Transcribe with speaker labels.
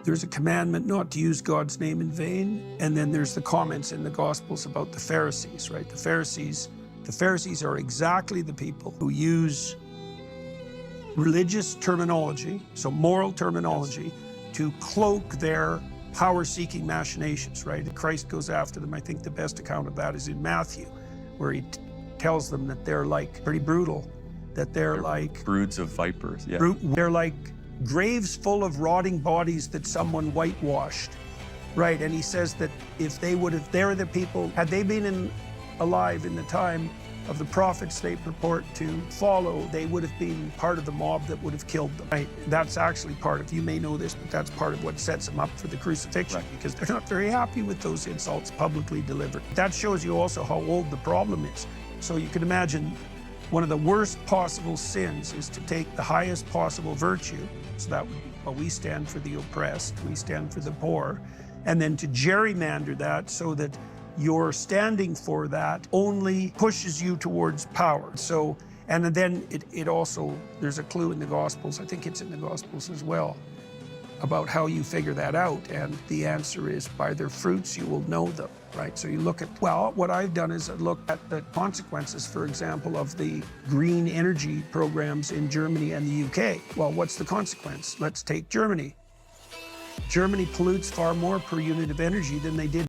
Speaker 1: There's a commandment not to use God's name in vain. And then there's the comments in the Gospels about the Pharisees, right? The Pharisees are exactly the people who use religious terminology, so moral terminology, to cloak their power-seeking machinations, right? Christ goes after them. I think the best account of that is in Matthew, where he tells them that they're like pretty brutal, that they're like
Speaker 2: broods of vipers. Yeah.
Speaker 1: They're like graves full of rotting bodies that someone whitewashed, right? And he says that if they would have, they're the people, had they been alive in the time of the prophets they purport to follow, they would have been part of the mob that would have killed them, right? That's actually part of, you may know this, but that's part of what sets them up for the crucifixion, right? Because they're not very happy with those insults publicly delivered. That shows you also how old the problem is. So you can imagine one of the worst possible sins is to take the highest possible virtue, so that would be, well, we stand for the oppressed, we stand for the poor, and then to gerrymander that so that your standing for that only pushes you towards power. So, and then it also, there's a clue in the Gospels, I think it's in the Gospels as well, about how you figure that out. And the answer is, by their fruits you will know them, right? So you look at, well, what I've done is I looked at the consequences, for example, of the green energy programs in Germany and the UK. Well, what's the consequence? Let's take Germany. Germany pollutes far more per unit of energy than they did